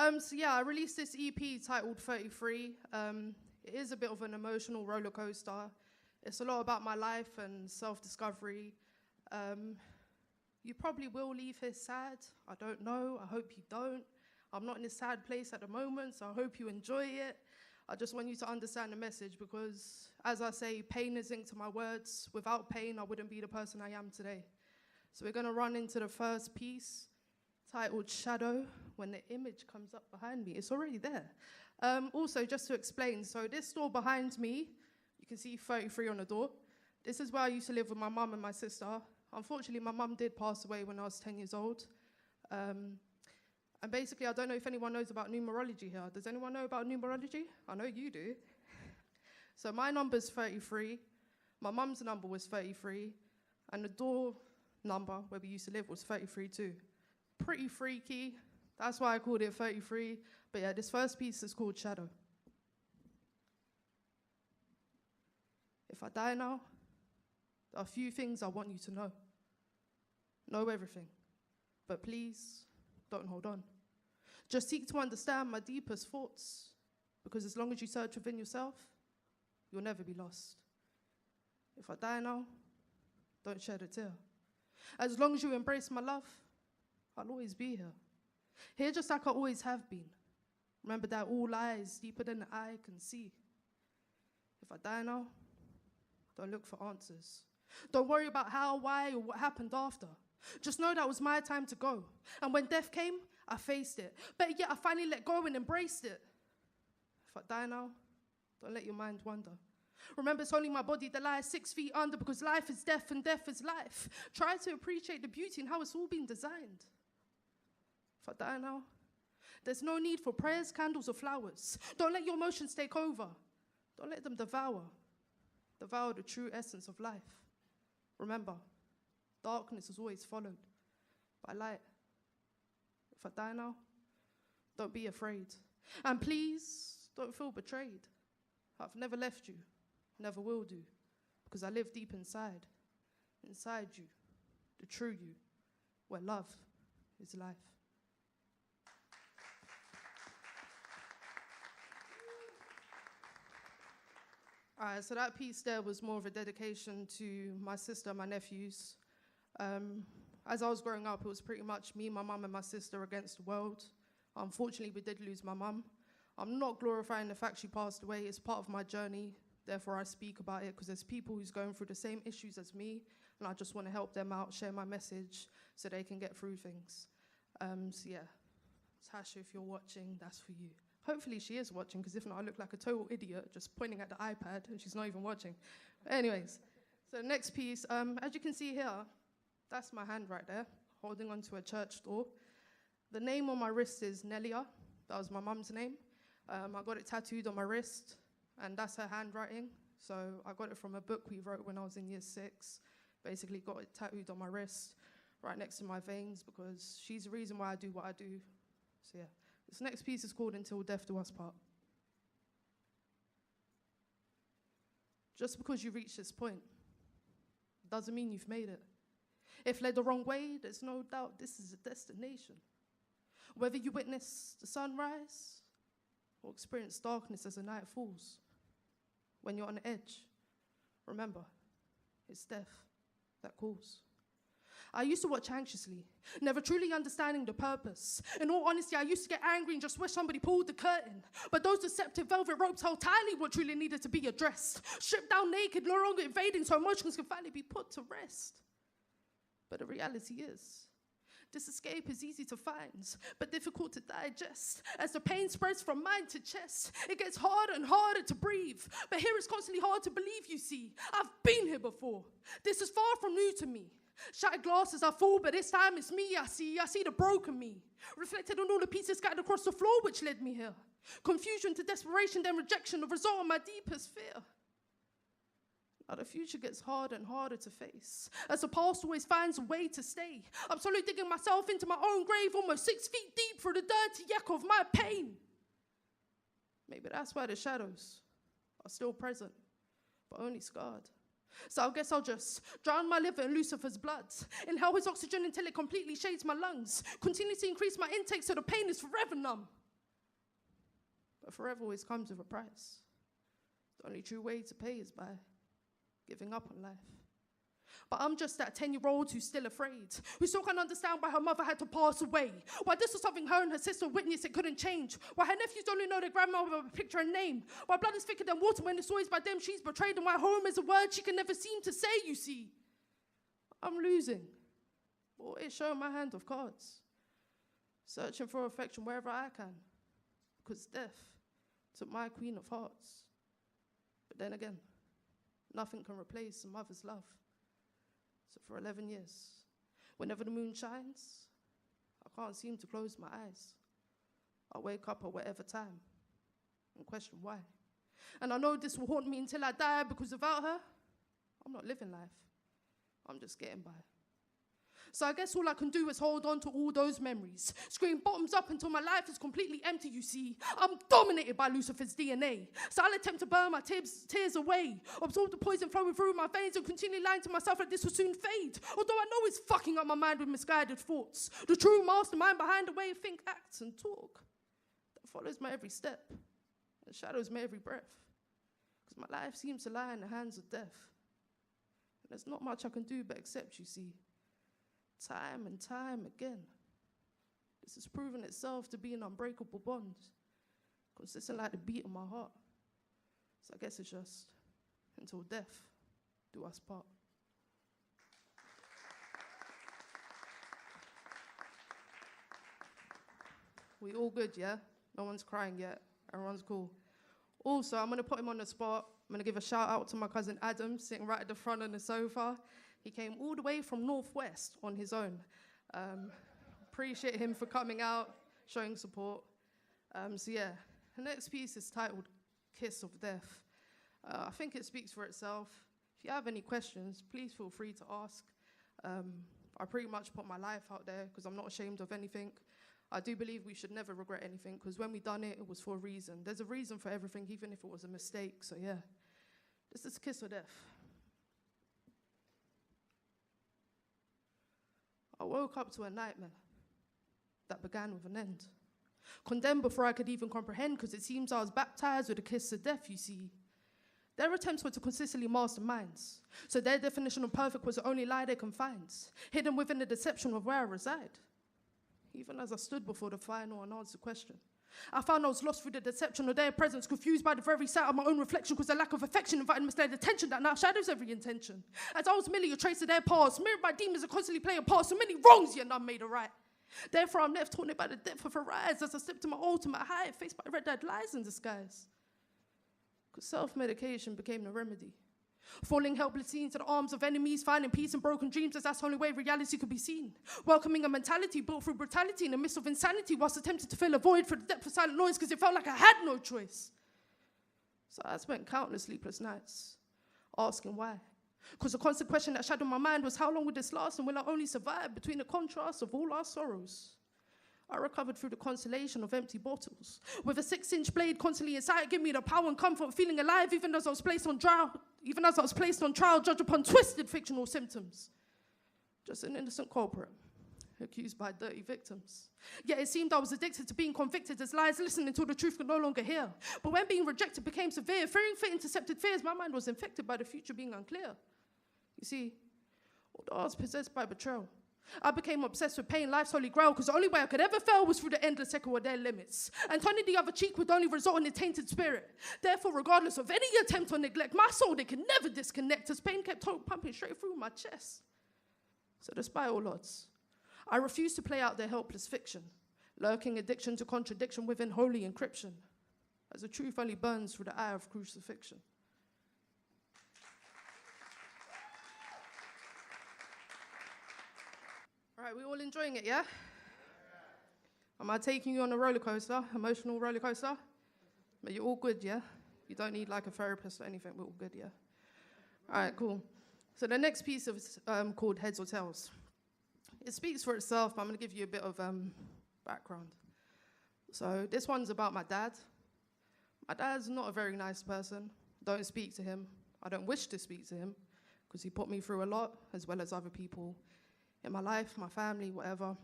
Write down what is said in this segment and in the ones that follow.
So yeah, I released this EP titled 33. It is a bit of an emotional roller coaster. It's a lot about my life and self-discovery. You probably will leave here sad. I don't know. I hope you don't. I'm not in a sad place at the moment, so I hope you enjoy it. I just want you to understand the message because, as I say, pain is linked to my words. Without pain, I wouldn't be the person I am today. So we're going to run into the first piece, titled Shadow. When the image comes up behind me, it's already there. Also, just to explain, so this door behind me, you can see 33 on the door. This is where I used to live with my mum and my sister. Unfortunately, my mum did pass away when I was 10 years old. And basically, I don't know if anyone knows about numerology here. Does anyone know about numerology? I know you do. So my number's 33. My mum's number was 33. And the door number where we used to live was 33 too. Pretty freaky. That's why I called it 33. But yeah, this first piece is called Shadow. If I die now, there are a few things I want you to know. Know everything. But please, don't hold on. Just seek to understand my deepest thoughts, because as long as you search within yourself, you'll never be lost. If I die now, don't shed a tear. As long as you embrace my love, I'll always be here. Here just like I always have been. Remember that all lies deeper than the eye can see. If I die now, don't look for answers. Don't worry about how, why, or what happened after. Just know that was my time to go. And when death came, I faced it. But yet I finally let go and embraced it. If I die now, don't let your mind wander. Remember, it's only my body that lies 6 feet under, because life is death and death is life. Try to appreciate the beauty and how it's all been designed. If I die now, there's no need for prayers, candles, or flowers. Don't let your emotions take over. Don't let them devour the true essence of life. Remember, darkness is always followed by light. If I die now, don't be afraid. And please, don't feel betrayed. I've never left you, never will do, because I live deep inside you, the true you, where love is life. All right, so that piece there was more of a dedication to my sister, my nephews. As I was growing up, it was pretty much me, my mum, and my sister against the world. Unfortunately, we did lose my mum. I'm not glorifying the fact she passed away. It's part of my journey. Therefore, I speak about it because there's people who's going through the same issues as me, and I just want to help them out, share my message so they can get through things. So yeah, Tasha, if you're watching, that's for you. Hopefully she is watching, because if not, I look like a total idiot just pointing at the iPad and she's not even watching. But anyways, so next piece, as you can see here, that's my hand right there, holding onto a church door. The name on my wrist is Nelia. That was my mum's name. I got it tattooed on my wrist, and that's her handwriting. So I got it from a book we wrote when I was in year 6. Basically got it tattooed on my wrist, right next to my veins, because she's the reason why I do what I do. So yeah. This next piece is called Until Death Do Us Part. Just because you reach this point doesn't mean you've made it. If led the wrong way, there's no doubt this is a destination. Whether you witness the sunrise or experience darkness as the night falls, when you're on the edge, remember, it's death that calls. I used to watch anxiously, never truly understanding the purpose. In all honesty, I used to get angry and just wish somebody pulled the curtain. But those deceptive velvet ropes held tightly what truly needed to be addressed. Stripped down naked, no longer invading, so emotions can finally be put to rest. But the reality is, this escape is easy to find, but difficult to digest. As the pain spreads from mind to chest, it gets harder and harder to breathe. But here it's constantly hard to believe, you see. I've been here before. This is far from new to me. Shattered glasses I fall, but this time it's me I see the broken me. Reflected on all the pieces scattered across the floor which led me here. Confusion to desperation, then rejection, the result of my deepest fear. Now the future gets harder and harder to face, as the past always finds a way to stay. I'm slowly digging myself into my own grave, almost 6 feet deep through the dirty echo of my pain. Maybe that's why the shadows are still present, but only scarred. So I guess I'll just drown my liver in Lucifer's blood, inhale his oxygen until it completely shades my lungs, continue to increase my intake so the pain is forever numb. But forever always comes with a price. The only true way to pay is by giving up on life. But I'm just that 10-year-old who's still afraid, who still can't understand why her mother had to pass away, why this was something her and her sister witnessed it couldn't change, why her nephews only know their grandmother with a picture and name, why blood is thicker than water when it's always by them she's betrayed, and why home is a word she can never seem to say, you see. I'm losing, always showing my hand of cards, searching for affection wherever I can, because death took my queen of hearts. But then again, nothing can replace a mother's love. So for 11 years, whenever the moon shines, I can't seem to close my eyes. I wake up at whatever time and question why. And I know this will haunt me until I die, because without her, I'm not living life. I'm just getting by. So I guess all I can do is hold on to all those memories, scream bottoms up until my life is completely empty, you see. I'm dominated by Lucifer's DNA, so I'll attempt to burn my tears away, absorb the poison flowing through my veins, and continue lying to myself that this will soon fade. Although I know it's fucking up my mind with misguided thoughts, the true mastermind behind the way I think, act, and talk, that follows my every step and shadows my every breath, because my life seems to lie in the hands of death. And there's not much I can do but accept, you see. Time and time again, this has proven itself to be an unbreakable bond, consistent like the beat of my heart. So I guess it's just until death do us part. We all good, yeah? No one's crying yet. Everyone's cool. Also, I'm gonna put him on the spot. I'm gonna give a shout out to my cousin Adam, sitting right at the front on the sofa. He came all the way from Northwest on his own. Appreciate him for coming out, showing support. So yeah, the next piece is titled Kiss of Death. I think it speaks for itself. If you have any questions, please feel free to ask. I pretty much put my life out there because I'm not ashamed of anything. I do believe we should never regret anything, because when we done it, it was for a reason. There's a reason for everything, even if it was a mistake. So yeah, this is Kiss of Death. I woke up to a nightmare that began with an end. Condemned before I could even comprehend, because it seems I was baptized with a kiss of death, you see. Their attempts were to consistently master minds, so their definition of perfect was the only lie they can find, hidden within the deception of where I reside. Even as I stood before the final unanswered question, I found I was lost through the deception of their presence, confused by the very sight of my own reflection, because the lack of affection invited misled attention that now shadows every intention. As I was merely a trace of their past, mirrored by demons that constantly play a part, so many wrongs yet none made a right. Therefore I'm left haunted by the depth of her eyes as I slip to my ultimate height, faced by red-eyed lies in disguise. Because self-medication became the remedy. Falling helplessly into the arms of enemies, finding peace in broken dreams, as that's the only way reality could be seen. Welcoming a mentality built through brutality in the midst of insanity, whilst attempting to fill a void for the depth of silent noise, because it felt like I had no choice. So I spent countless sleepless nights asking why. Because the constant question that shadowed my mind was, how long will this last, and will I only survive between the contrast of all our sorrows? I recovered through the consolation of empty bottles, with a 6-inch blade constantly inside, giving me the power and comfort of feeling alive, even as I was placed on trial, judged upon twisted fictional symptoms. Just an innocent culprit, accused by dirty victims. Yet it seemed I was addicted to being convicted as lies, listening until the truth could no longer hear. But when being rejected became severe, fearing for intercepted fears, my mind was infected by the future being unclear. You see, although I was possessed by betrayal, I became obsessed with pain, life's holy grail, because the only way I could ever fail was through the endless echo of their limits. And turning the other cheek would only result in a tainted spirit. Therefore, regardless of any attempt on neglect, my soul, they could never disconnect, as pain kept pumping straight through my chest. So despite all odds, I refused to play out their helpless fiction, lurking addiction to contradiction within holy encryption, as the truth only burns through the eye of crucifixion. All right, we all enjoying it, yeah? Am I taking you on a roller coaster, emotional roller coaster? But you're all good, yeah? You don't need like a therapist or anything, we're all good, yeah? All right, cool. So the next piece is called Heads or Tails. It speaks for itself, but I'm gonna give you a bit of background. So this one's about my dad. My dad's not a very nice person. Don't speak to him. I don't wish to speak to him, because he put me through a lot, as well as other people in my life, my family, whatever.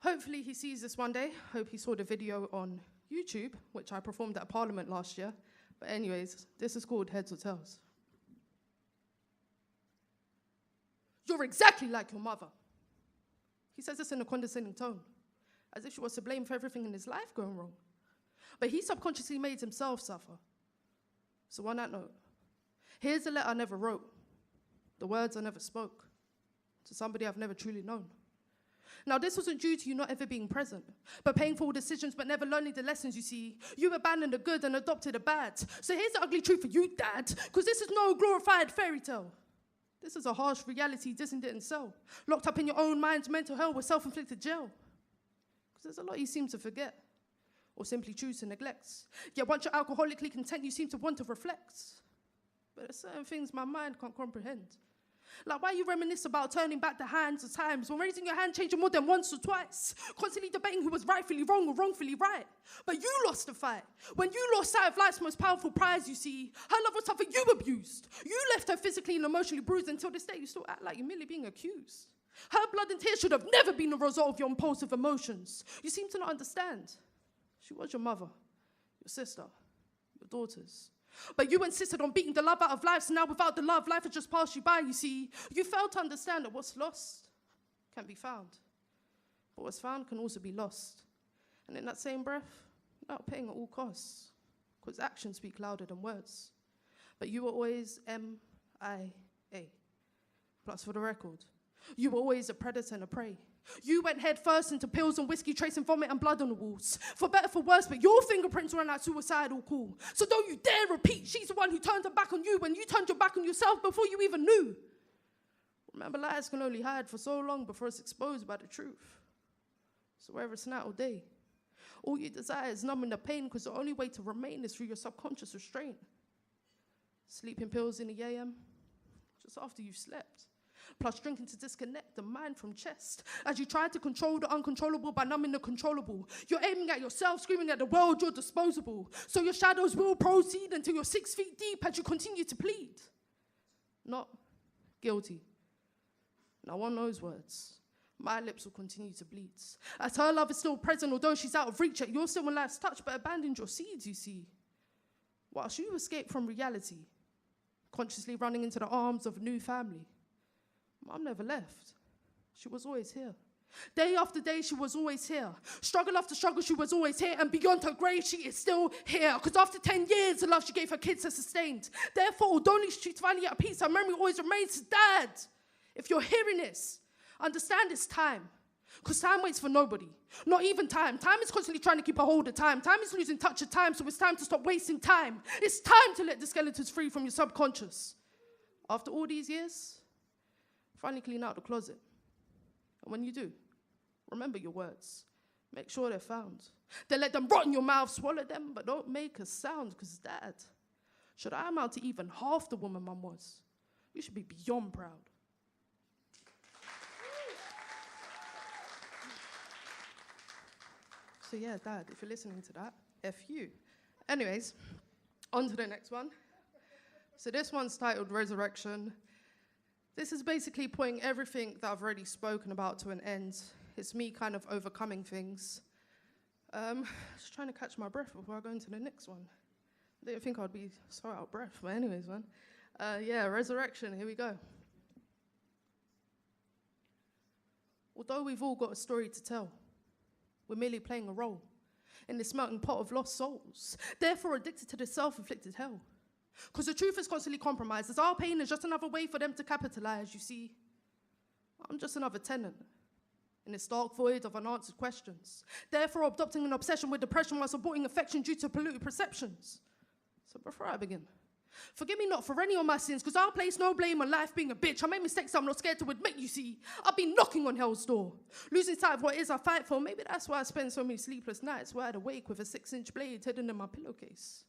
Hopefully he sees this one day. Hope he saw the video on YouTube, which I performed at Parliament last year. But anyways, this is called Heads or Tails. You're exactly like your mother. He says this in a condescending tone, as if she was to blame for everything in his life going wrong. But he subconsciously made himself suffer. So on that note, here's a letter I never wrote, the words I never spoke, to somebody I've never truly known. Now, this wasn't due to you not ever being present, but painful decisions, but never learning the lessons, you see. You abandoned the good and adopted the bad. So here's the ugly truth for you, Dad, because this is no glorified fairy tale. This is a harsh reality Disney didn't sell. Locked up in your own mind's mental hell with self-inflicted jail. Because there's a lot you seem to forget, or simply choose to neglect. Yet once you're alcoholically content, you seem to want to reflect. But there's certain things my mind can't comprehend. Like why you reminisce about turning back the hands of times when raising your hand changing more than once or twice, constantly debating who was rightfully wrong or wrongfully right. But you lost the fight. When you lost sight of life's most powerful prize, you see, her love was something you abused. You left her physically and emotionally bruised. Until this day, you still act like you're merely being accused. Her blood and tears should have never been the result of your impulsive emotions. You seem to not understand. She was your mother, your sister, your daughters. But you insisted on beating the love out of life, so now without the love, life has just passed you by, you see. You failed to understand that what's lost can be found. But what's found can also be lost. And in that same breath, without paying at all costs, because actions speak louder than words. But you were always MIA. Plus, for the record, you were always a predator and a prey. You went head first into pills and whiskey, tracing vomit and blood on the walls. For better, for worse, but your fingerprints were on that suicidal call. So don't you dare repeat, she's the one who turned her back on you when you turned your back on yourself before you even knew. Remember, lies can only hide for so long before it's exposed by the truth. So whether it's night or day, all you desire is numbing the pain, because the only way to remain is through your subconscious restraint. Sleeping pills in the AM, just after you've slept. Plus drinking to disconnect the mind from chest. As you try to control the uncontrollable by numbing the controllable. You're aiming at yourself, screaming at the world you're disposable. So your shadows will proceed until you're 6 feet deep as you continue to plead. Not guilty. Now on those words, my lips will continue to bleed. As her love is still present, although she's out of reach, yet you're still in life's touch, but abandoned your seeds, you see. Whilst you escape from reality, consciously running into the arms of a new family. Mom never left. She was always here. Day after day, she was always here. Struggle after struggle, she was always here. And beyond her grave, she is still here. Because after 10 years, the love she gave her kids has sustained. Therefore, although she's finally at peace, her memory always remains. Dad, if you're hearing this, understand it's time. Because time waits for nobody. Not even time. Time is constantly trying to keep a hold of time. Time is losing touch of time, so it's time to stop wasting time. It's time to let the skeletons free from your subconscious. After all these years, finally clean out the closet. And when you do, remember your words. Make sure they're found. Then let them rot in your mouth, swallow them, but don't make a sound, because Dad, should I amount to even half the woman Mum was, you should be beyond proud. So yeah, Dad, if you're listening to that, F you. Anyways, on to the next one. So this one's titled Resurrection. This is basically putting everything that I've already spoken about to an end. It's me kind of overcoming things. Just trying to catch my breath before I go into the next one. I didn't think I'd be so out of breath, but anyways, man. Yeah, resurrection, here we go. Although we've all got a story to tell, we're merely playing a role in this melting pot of lost souls, therefore addicted to this self-inflicted hell. Because the truth is constantly compromised, as our pain is just another way for them to capitalize, you see. I'm just another tenant in this dark void of unanswered questions, therefore adopting an obsession with depression while supporting affection due to polluted perceptions. So before I begin, forgive me not for any of my sins, because I'll place no blame on life being a bitch. I made mistakes I'm not scared to admit, you see. I've been knocking on hell's door, losing sight of what it is I fight for. Maybe that's why I spend so many sleepless nights wide awake with a 6-inch blade hidden in my pillowcase.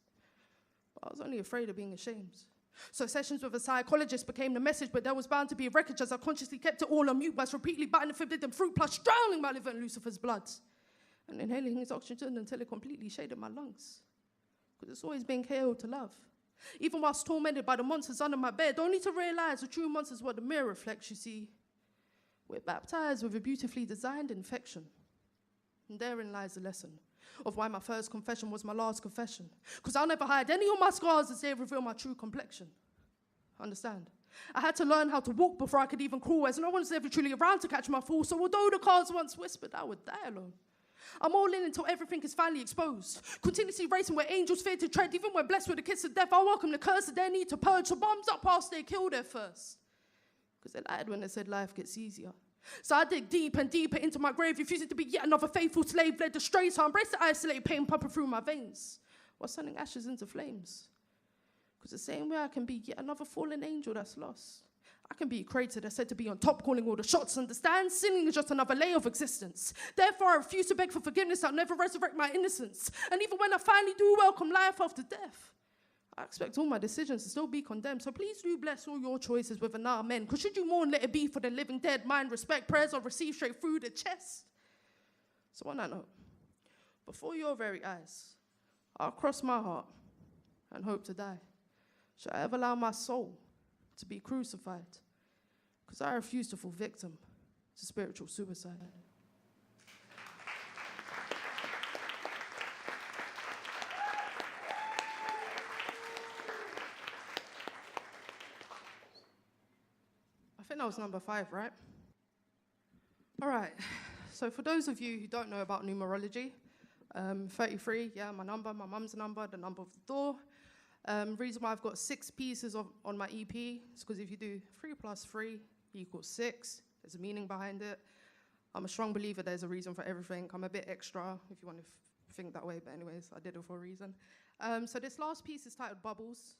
But I was only afraid of being ashamed. So sessions with a psychologist became the message, but there was bound to be a wreckage as I consciously kept it all on mute whilst repeatedly biting the forbidden fruit, plus drowning my liver in Lucifer's blood and inhaling his oxygen until it completely shaded my lungs. Because it's always been KO to love. Even whilst tormented by the monsters under my bed, only to realize the true monsters what the mirror reflects, you see. We're baptized with a beautifully designed infection. And therein lies the lesson. of why my first confession was my last confession. Because I'll never hide any of my scars as they reveal my true complexion. Understand? I had to learn how to walk before I could even crawl, as no one's ever truly around to catch my fall. So although the cards once whispered I would die alone, I'm all in until everything is finally exposed. Continuously racing where angels fear to tread, even when blessed with the kiss of death. I welcome the curse of their need to purge. So bombs up past they kill their first. Because they lied when they said life gets easier. So I dig deep and deeper into my grave, refusing to be yet another faithful slave led astray. So I embrace the isolated pain pumping through my veins, while sending ashes into flames. Because the same way I can be yet another fallen angel that's lost, I can be a creator that's said to be on top, calling all the shots. Understand? Sinning is just another layer of existence. Therefore, I refuse to beg for forgiveness. I'll never resurrect my innocence. And even when I finally do welcome life after death, I expect all my decisions to still be condemned. So please do bless all your choices with an amen. Because should you mourn, let it be for the living dead. Mind, respect, prayers are received straight through the chest. So on that note, before your very eyes, I'll cross my heart and hope to die. Should I ever allow my soul to be crucified? Because I refuse to fall victim to spiritual suicide. I think that was number 5, right? All right, so for those of you who don't know about numerology, 33, yeah, my number, my mum's number, the number of the door. Reason why I've got 6 pieces on my EP is because if you do 3 plus 3 equals 6, there's a meaning behind it. I'm a strong believer there's a reason for everything. I'm a bit extra, if you want to think that way, but anyways, I did it for a reason. So this last piece is titled Bubbles.